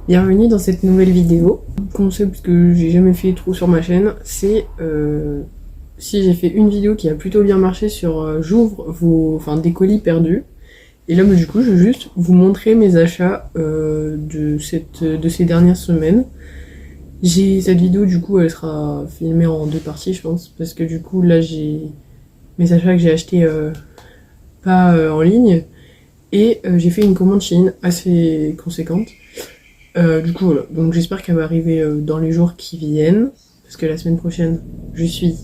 Bienvenue dans cette nouvelle vidéo. Concept que j'ai jamais fait trop sur ma chaîne, c'est si j'ai fait une vidéo qui a plutôt bien marché sur j'ouvre des colis perdus. Et là, du coup, je vais juste vous montrer mes achats de ces dernières semaines. Cette vidéo, du coup, elle sera filmée en deux parties, je pense, parce que du coup, là, j'ai mes achats que j'ai achetés pas en ligne, et j'ai fait une commande Shein assez conséquente. Du coup, voilà. Donc j'espère qu'elle va arriver dans les jours qui viennent, parce que la semaine prochaine, je suis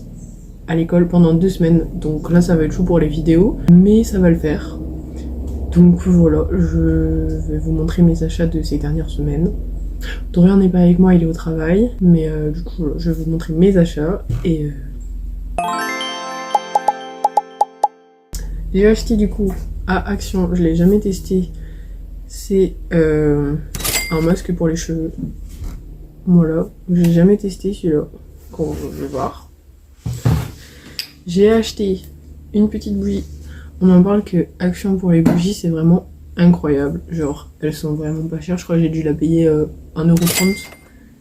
à l'école pendant 2 semaines, donc là, ça va être chaud pour les vidéos, mais ça va le faire. Donc voilà, je vais vous montrer mes achats de ces dernières semaines. Dorian n'est pas avec moi, il est au travail, mais du coup, voilà, je vais vous montrer mes achats, et j'ai acheté du coup à Action, je l'ai jamais testé, c'est un masque pour les cheveux. Voilà, j'ai jamais testé celui-là. Qu'on va voir. J'ai acheté une petite bougie. On m'en parle que Action pour les bougies, c'est vraiment incroyable. Genre, elles sont vraiment pas chères. Je crois que j'ai dû la payer 1,30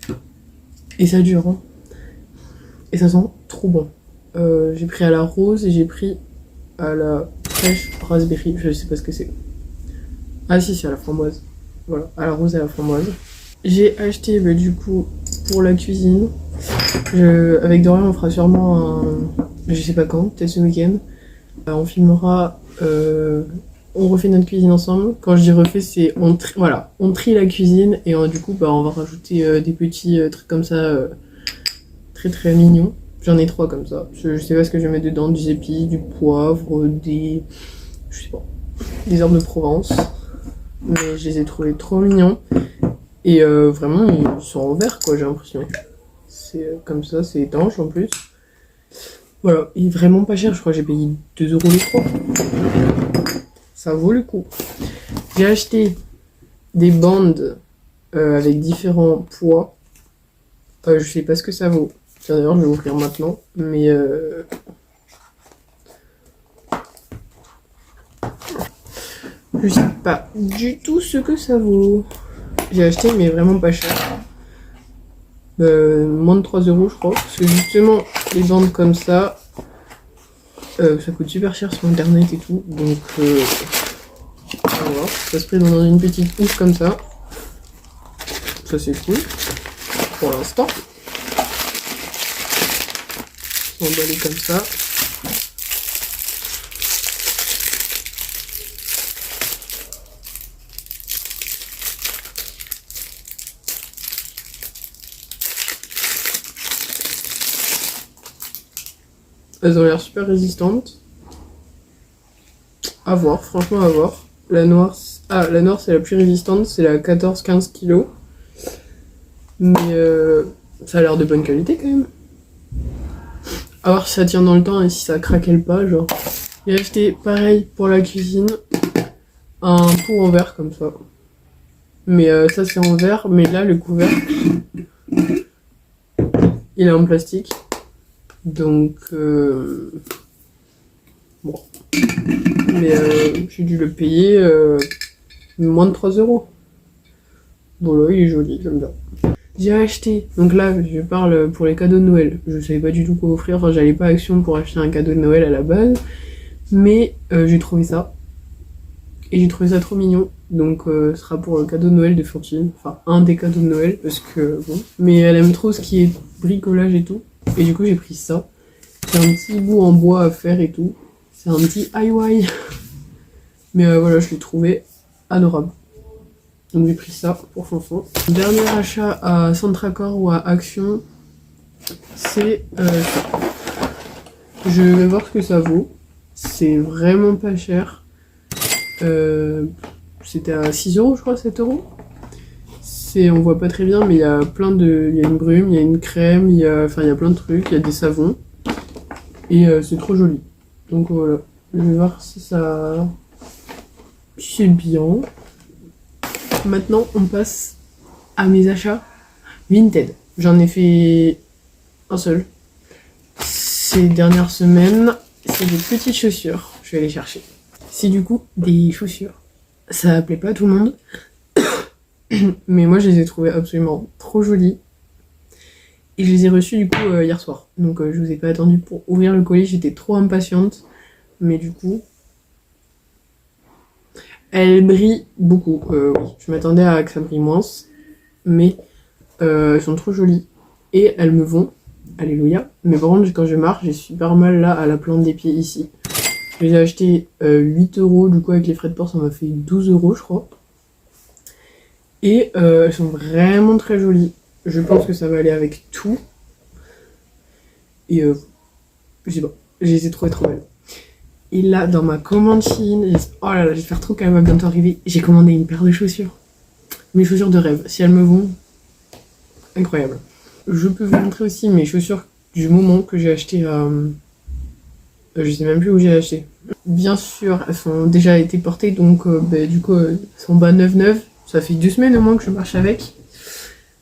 €. Et ça dure, hein. Et ça sent trop bon. J'ai pris à la rose et j'ai pris à la fraîche raspberry. Je sais pas ce que c'est. Ah si, c'est à la framboise. Voilà, à la rose et à la framboise. J'ai acheté du coup pour la cuisine. Avec Dorian, on fera sûrement un. Je sais pas quand, peut-être ce week-end. On filmera. On refait notre cuisine ensemble. Quand je dis refait, c'est on trie la cuisine et du coup, on va rajouter des petits trucs comme ça, très très mignons. J'en ai 3 comme ça. Je sais pas ce que je vais mettre dedans, du épices, du poivre, je sais pas, des herbes de Provence. Mais je les ai trouvés trop mignons. Et vraiment, ils sont en verre, quoi, j'ai l'impression. C'est comme ça, c'est étanche en plus. Voilà, il est vraiment pas cher, je crois que j'ai payé 2 € les 3. Ça vaut le coup. J'ai acheté des bandes avec différents poids. Je sais pas ce que ça vaut. Tiens, d'ailleurs, je vais ouvrir maintenant. Mais je sais pas du tout ce que ça vaut. J'ai acheté, mais vraiment pas cher. Moins de 3 € je crois. Parce que justement, les bandes comme ça coûte super cher sur internet et tout. Donc, voilà. Ça se présente dans une petite housse comme ça. Ça, c'est cool. Pour l'instant. Emballé comme ça. Elles ont l'air super résistantes. À voir, franchement à voir. La noire, c'est la plus résistante, c'est la 14-15 kg. Mais ça a l'air de bonne qualité quand même. À voir si ça tient dans le temps et si ça craquelle pas, genre. J'ai acheté pareil pour la cuisine, un pot en verre comme ça. Mais ça c'est en verre, mais là le couvercle, il est en plastique. Donc bon. Mais j'ai dû le payer moins de 3 €. Voilà, il est joli, j'aime bien. J'ai acheté, donc là je parle pour les cadeaux de Noël. Je savais pas du tout quoi offrir, enfin j'allais pas à Action pour acheter un cadeau de Noël à la base. Mais j'ai trouvé ça. Et j'ai trouvé ça trop mignon. Donc ce sera pour le cadeau de Noël de Fantine. Enfin un des cadeaux de Noël parce que bon. Mais elle aime trop ce qui est bricolage et tout. Et du coup j'ai pris ça. C'est un petit bout en bois à faire et tout. C'est un petit DIY. Mais voilà, je l'ai trouvé adorable. Donc j'ai pris ça pour Fonfon. Dernier achat à Centracor ou à Action, c'est ça. Je vais voir ce que ça vaut. C'est vraiment pas cher. C'était à 6 € je crois, 7 €. On voit pas très bien, mais il y a il y a une brume, il y a une crème, il y a plein de trucs, il y a des savons. Et c'est trop joli. Donc voilà, je vais voir si c'est bien. Maintenant, on passe à mes achats Vinted. J'en ai fait un seul. Ces dernières semaines, c'est des petites chaussures. Je vais les chercher. C'est du coup des chaussures. Ça plaît pas à tout le monde. Mais moi je les ai trouvés absolument trop jolis. Et je les ai reçus du coup hier soir. Donc je vous ai pas attendu pour ouvrir le colis, j'étais trop impatiente. Mais du coup, elles brillent beaucoup. Oui, je m'attendais à que ça brille moins. Mais elles sont trop jolies. Et elles me vont. Alléluia. Mais par contre, quand je marche, j'ai super mal là à la plante des pieds ici. Je les ai achetés 8 €. Du coup, avec les frais de port, ça m'a fait 12 €, je crois. Et elles sont vraiment très jolies. Je pense que ça va aller avec tout. Et je sais pas, je les ai trouvées trop belles. Et là, dans ma commande Shein, oh là là, j'espère trop qu'elle va bientôt arriver. J'ai commandé une paire de chaussures. Mes chaussures de rêve. Si elles me vont, incroyable. Je peux vous montrer aussi mes chaussures du moment que j'ai acheté à... je sais même plus où j'ai acheté. Bien sûr, elles ont déjà été portées, donc du coup, elles sont bas 9,9. Ça fait 2 semaines au moins que je marche avec.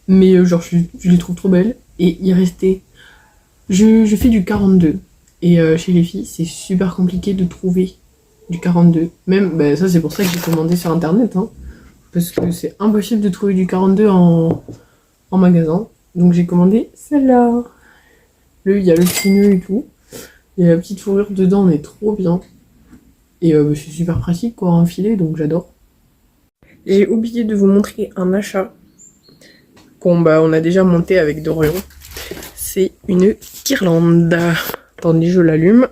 Mais genre, je les trouve trop belles. Et il restait... Je fais du 42. Et chez les filles, c'est super compliqué de trouver du 42. Même, ça c'est pour ça que j'ai commandé sur internet. Hein, parce que c'est impossible de trouver du 42 en magasin. Donc j'ai commandé celle-là. Il y a le petit nœud et tout. Il y a la petite fourrure dedans, mais trop bien. Et c'est super pratique quoi à enfiler, donc j'adore. J'ai oublié de vous montrer un achat qu'on on a déjà monté avec Dorian. C'est une guirlande. Attendez, je l'allume.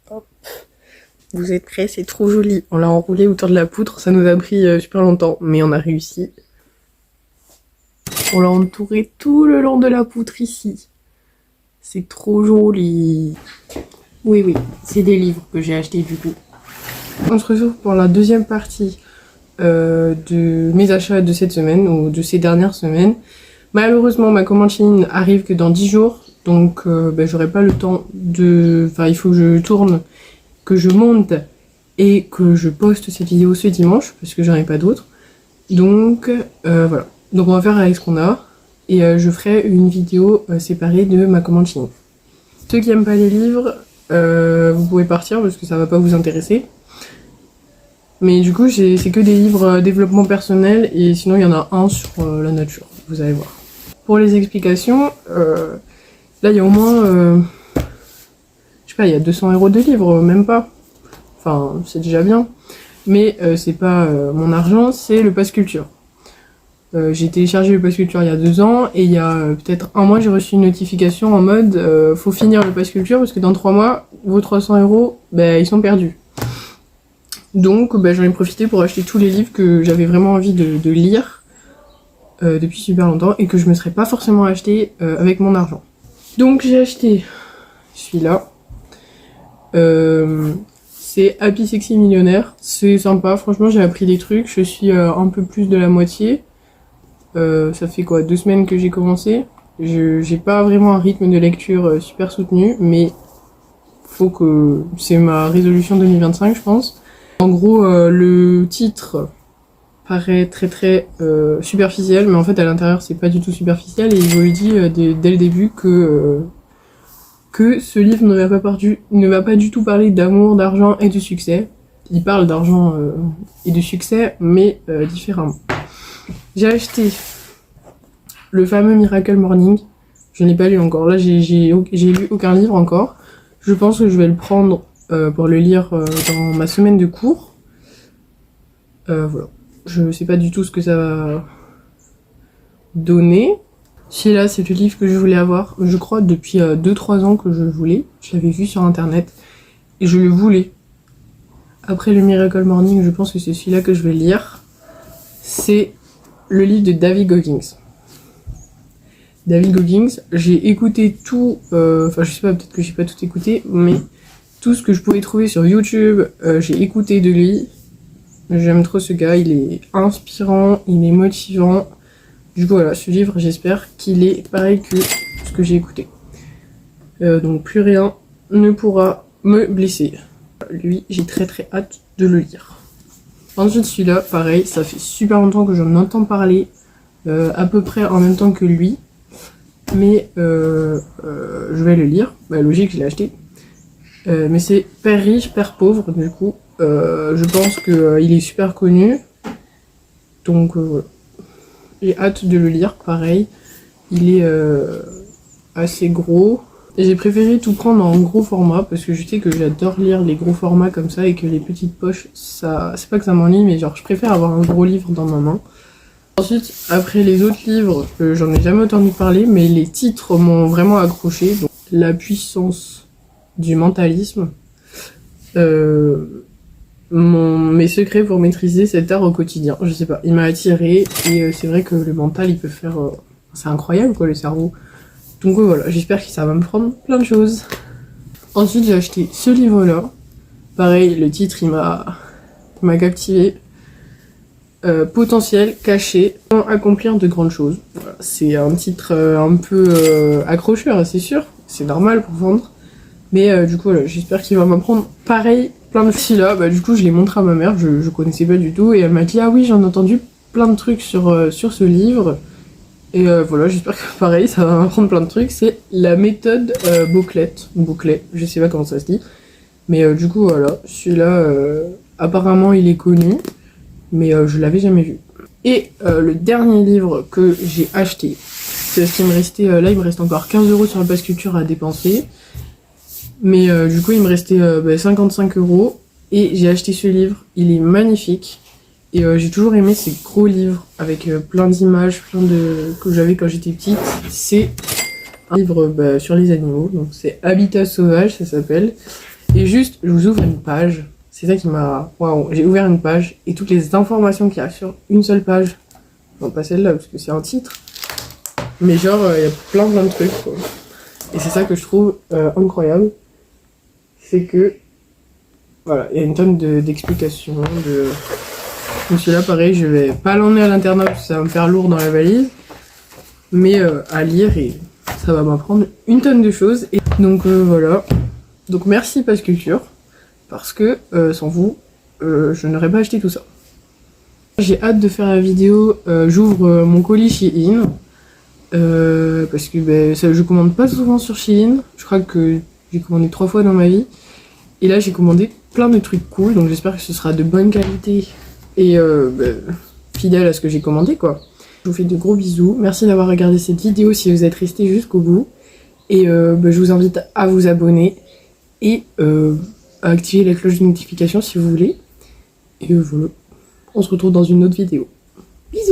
Hop. Vous êtes prêts? C'est trop joli. On l'a enroulé autour de la poutre. Ça nous a pris super longtemps, mais on a réussi. On l'a entouré tout le long de la poutre ici. C'est trop joli. Oui, oui, c'est des livres que j'ai achetés du coup. On se retrouve pour la deuxième partie de mes achats de cette semaine ou de ces dernières semaines. Malheureusement, ma commande Shein arrive que dans 10 jours. Donc, j'aurai pas le temps de... Enfin, il faut que je tourne, que je monte et que je poste cette vidéo ce dimanche parce que j'en ai pas d'autres. Donc, voilà. Donc, on va faire avec ce qu'on a. Et je ferai une vidéo séparée de ma commande Shein. Ceux qui aiment pas les livres, vous pouvez partir parce que ça va pas vous intéresser. Mais du coup, c'est que des livres développement personnel et sinon il y en a un sur la nature, vous allez voir. Pour les explications, là il y a au moins, je sais pas, il y a 200 € de livres, même pas. Enfin, c'est déjà bien. Mais c'est pas mon argent, c'est le Pass Culture. J'ai téléchargé le Pass Culture il y a 2 ans et il y a peut-être 1 mois j'ai reçu une notification en mode faut finir le Pass Culture parce que dans 3 mois, vos 300 €, ils sont perdus. Donc j'en ai profité pour acheter tous les livres que j'avais vraiment envie de lire depuis super longtemps et que je me serais pas forcément acheté avec mon argent. Donc j'ai acheté celui-là. C'est Happy Sexy Millionnaire. C'est sympa, franchement j'ai appris des trucs. Je suis un peu plus de la moitié. Ça fait quoi, 2 semaines que j'ai commencé. J'ai pas vraiment un rythme de lecture super soutenu, mais faut que... C'est ma résolution 2025 je pense. En gros, le titre paraît très superficiel, mais en fait à l'intérieur c'est pas du tout superficiel et il vous le dit dès le début que ce livre ne va pas du tout parler d'amour, d'argent et de succès. Il parle d'argent et de succès, mais différemment. J'ai acheté le fameux Miracle Morning. Je n'ai pas lu encore. Là, j'ai lu aucun livre encore. Je pense que je vais le prendre pour le lire dans ma semaine de cours. Voilà. Je sais pas du tout ce que ça va donner. Celui-là, c'est le livre que je voulais avoir, je crois, depuis 2-3 ans que je voulais. Je l'avais vu sur internet et je le voulais. Après le Miracle Morning, je pense que c'est celui-là que je vais lire. C'est le livre de David Goggins. David Goggins, j'ai écouté tout, enfin je sais pas, peut-être que j'ai pas tout écouté, mais tout ce que je pouvais trouver sur YouTube, j'ai écouté de lui. J'aime trop ce gars, il est inspirant, il est motivant. Du coup voilà, ce livre, j'espère qu'il est pareil que ce que j'ai écouté. Donc plus rien ne pourra me blesser. Lui, j'ai très hâte de le lire. Ensuite celui-là, pareil, ça fait super longtemps que j'en entends parler, à peu près en même temps que lui. Mais je vais le lire, logique, je l'ai acheté. Mais c'est Père riche, Père pauvre, du coup. Je pense qu'il est super connu. Donc voilà. J'ai hâte de le lire, pareil. Il est assez gros. Et j'ai préféré tout prendre en gros format parce que je sais que j'adore lire les gros formats comme ça et que les petites poches, ça, c'est pas que ça m'ennuie, mais genre je préfère avoir un gros livre dans ma main. Ensuite, après les autres livres, j'en ai jamais entendu parler, mais les titres m'ont vraiment accroché. Donc, La puissance du mentalisme. Mes secrets pour maîtriser cet art au quotidien. Je sais pas, il m'a attiré et c'est vrai que le mental, il peut faire... c'est incroyable quoi, le cerveau. Donc voilà, j'espère que ça va me prendre plein de choses. Ensuite, j'ai acheté ce livre-là. Pareil, le titre, il m'a captivé. Potentiel, caché, accomplir de grandes choses. Voilà, c'est un titre un peu accrocheur, c'est sûr. C'est normal pour vendre. Mais du coup, voilà, j'espère qu'il va m'apprendre pareil, plein de filles là. Bah, du coup, je l'ai montré à ma mère, je connaissais pas du tout. Et elle m'a dit, ah oui, j'en ai entendu plein de trucs sur ce livre. Et voilà, j'espère que pareil, ça va m'apprendre plein de trucs. C'est la méthode Bouclet, je sais pas comment ça se dit. Mais du coup, voilà, celui-là, apparemment, il est connu. Mais je l'avais jamais vu. Et le dernier livre que j'ai acheté, c'est parce qu'il me restait, là il me reste encore 15 € sur le pass culture à dépenser. Mais du coup il me restait 55 €. Et j'ai acheté ce livre, il est magnifique. Et j'ai toujours aimé ces gros livres avec plein d'images, que j'avais quand j'étais petite. C'est un livre sur les animaux, donc c'est Habitat sauvage, ça s'appelle. Et juste, je vous ouvre une page. C'est ça qui m'a... Waouh, j'ai ouvert une page et toutes les informations qu'il y a sur une seule page. Non, pas celle-là, parce que c'est un titre. Mais genre, il y a plein de trucs, quoi. Et c'est ça que je trouve incroyable. C'est que... Voilà, il y a une tonne d'explications, Donc celui-là, pareil, je vais pas l'emmener à l'internat parce que ça va me faire lourd dans la valise. Mais à lire et ça va m'apprendre une tonne de choses. Et donc voilà. Donc merci Pass Culture. Parce que sans vous, je n'aurais pas acheté tout ça. J'ai hâte de faire la vidéo, j'ouvre mon colis Shein. Parce que je commande pas souvent sur Shein. Je crois que j'ai commandé 3 fois dans ma vie. Et là j'ai commandé plein de trucs cool. Donc j'espère que ce sera de bonne qualité et fidèle à ce que j'ai commandé quoi. Je vous fais de gros bisous. Merci d'avoir regardé cette vidéo si vous êtes resté jusqu'au bout. Et je vous invite à vous abonner. Et à activer la cloche de notification si vous voulez. Et voilà, on se retrouve dans une autre vidéo. Bisous!